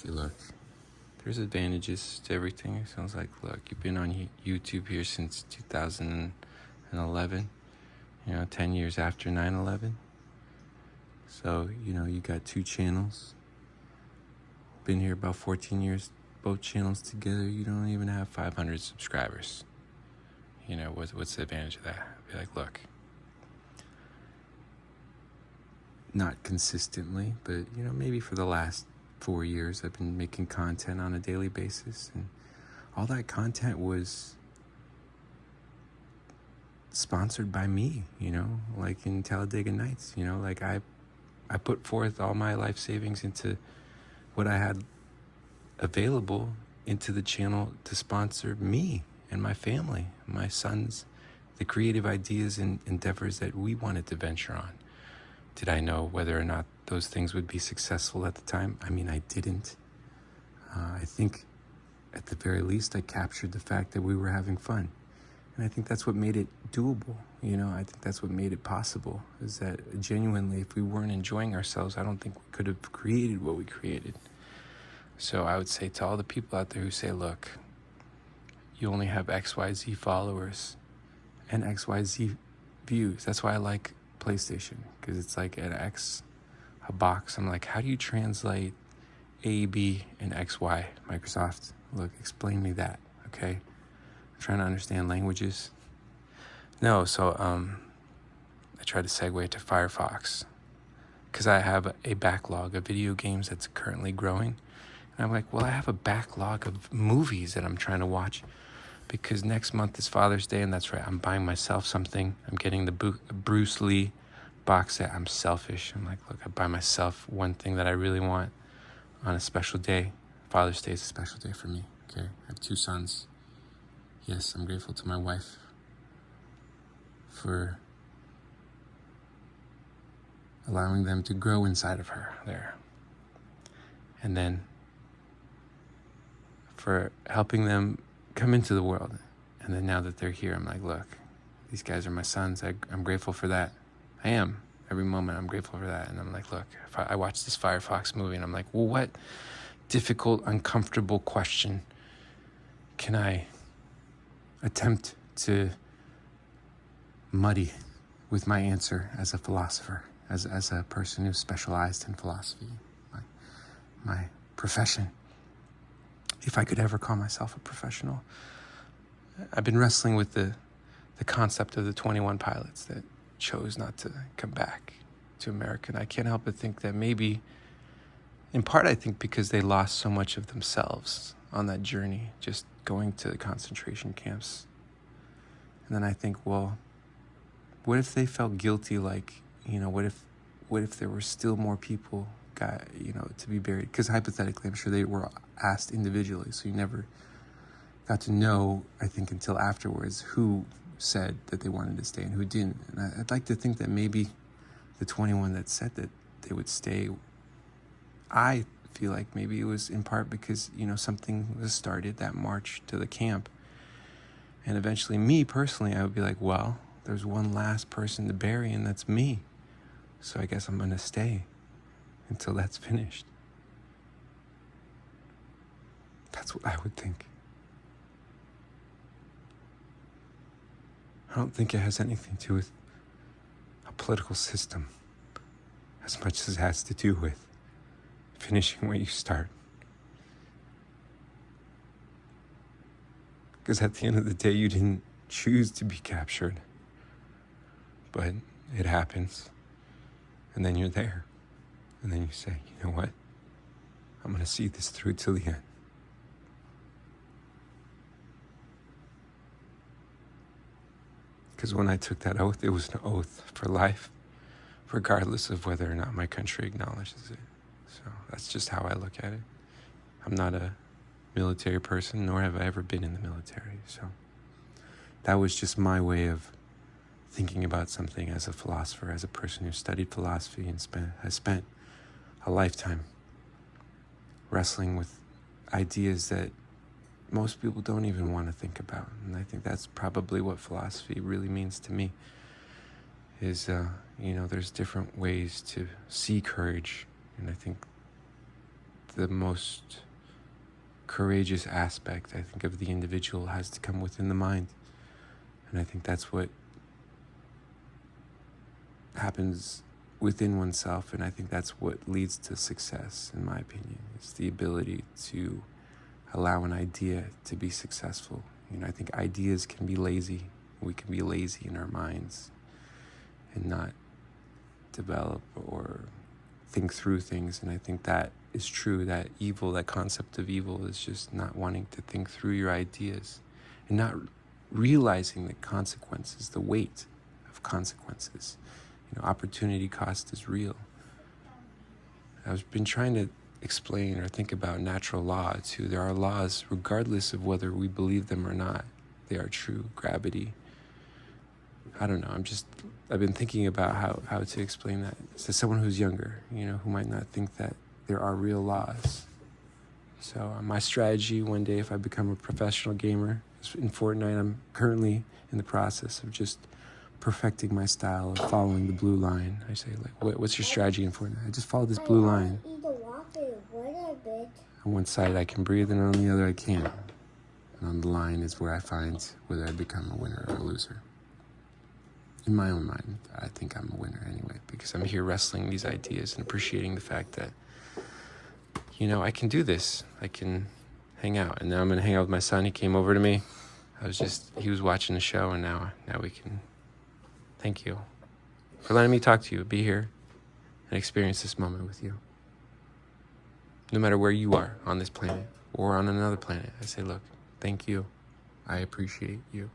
See, look, there's advantages to everything. It sounds like, look, you've been on YouTube here since 2011, 10 years after 9/11. So, you got 2 channels. Been here about 14 years, both channels together. You don't even have 500 subscribers. What's the advantage of that? I'd be like, look, not consistently, but, maybe for the last 4 years, I've been making content on a daily basis. And all that content was sponsored by me, like in Talladega Nights, like I put forth all my life savings into what I had available into the channel to sponsor me and my family, my sons, the creative ideas and endeavors that we wanted to venture on. Did I know whether or not those things would be successful at the time? I mean, I didn't. I think at the very least, I captured the fact that we were having fun. And I think that's what made it doable. I think that's what made it possible, is that genuinely, if we weren't enjoying ourselves, I don't think we could have created what we created. So I would say to all the people out there who say, look, you only have XYZ followers and XYZ views. That's why I like PlayStation, because it's like an X, a box. I'm like, how do you translate A, B, and XY? Microsoft, look, explain me that, okay? I'm trying to understand languages. No, so I tried to segue to Firefox, because I have a backlog of video games that's currently growing. And I'm like, well, I have a backlog of movies that I'm trying to watch, because next month is Father's Day, and that's right, I'm buying myself something. I'm getting the Bruce Lee box set. I'm selfish. I'm like, look, I buy myself one thing that I really want on a special day. Father's Day is a special day for me, okay? I have 2 sons. Yes, I'm grateful to my wife for allowing them to grow inside of her there. And then for helping them come into the world. And then now that they're here, I'm like, look, these guys are my sons. I'm grateful for that. I am. Every moment I'm grateful for that. And I'm like, look, if I watch this Firefox movie and I'm like, well, what difficult, uncomfortable question can I attempt to muddy with my answer as a philosopher, as a person who's specialized in philosophy, my profession, if I could ever call myself a professional. I've been wrestling with the concept of the 21 pilots that chose not to come back to America. And I can't help but think that maybe, in part, I think because they lost so much of themselves on that journey, just going to the concentration camps. And then I think, well, what if they felt guilty? Like, what if there were still more people to be buried? Because hypothetically, I'm sure they were asked individually, so you never got to know, I think, until afterwards who said that they wanted to stay and who didn't. And I'd like to think that maybe the 21 that said that they would stay, I feel like maybe it was in part because, something was started, that march to the camp. And eventually, me personally, I would be like, well, there's one last person to bury, and that's me. So I guess I'm going to stay until that's finished. That's what I would think. I don't think it has anything to do with a political system as much as it has to do with finishing where you start. Because at the end of the day, you didn't choose to be captured, but it happens. And then you're there. And then you say, you know what? I'm going to see this through till the end. Because when I took that oath, it was an oath for life, regardless of whether or not my country acknowledges it. So that's just how I look at it. I'm not a military person, nor have I ever been in the military. So that was just my way of thinking about something as a philosopher, as a person who studied philosophy and has spent a lifetime wrestling with ideas that most people don't even want to think about. And I think that's probably what philosophy really means to me, is, there's different ways to see courage. And I think the most courageous aspect, I think, of the individual has to come within the mind. And I think that's what happens within oneself, and I think that's what leads to success, in my opinion. It's the ability to allow an idea to be successful. I think ideas can be lazy. We can be lazy in our minds and not develop or think through things. And I think that is true, that evil, that concept of evil is just not wanting to think through your ideas and not realizing the consequences, the weight of consequences. Opportunity cost is real. I've been trying to explain or think about natural law too. There are laws, regardless of whether we believe them or not. They are true. Gravity. I don't know. I've been thinking about how to explain that to someone who's younger, who might not think that there are real laws. So my strategy one day, if I become a professional gamer, is in Fortnite. I'm currently in the process of just perfecting my style of following the blue line. I say, what's your strategy in Fortnite? I just follow this blue line. On one side I can breathe, and on the other I can't. And on the line is where I find whether I become a winner or a loser. In my own mind, I think I'm a winner anyway, because I'm here wrestling these ideas and appreciating the fact that, I can do this. I can hang out. And now I'm going to hang out with my son. He came over to me. He was watching the show, and now we can. Thank you for letting me talk to you, be here, and experience this moment with you. No matter where you are on this planet or on another planet, I say, look, thank you. I appreciate you.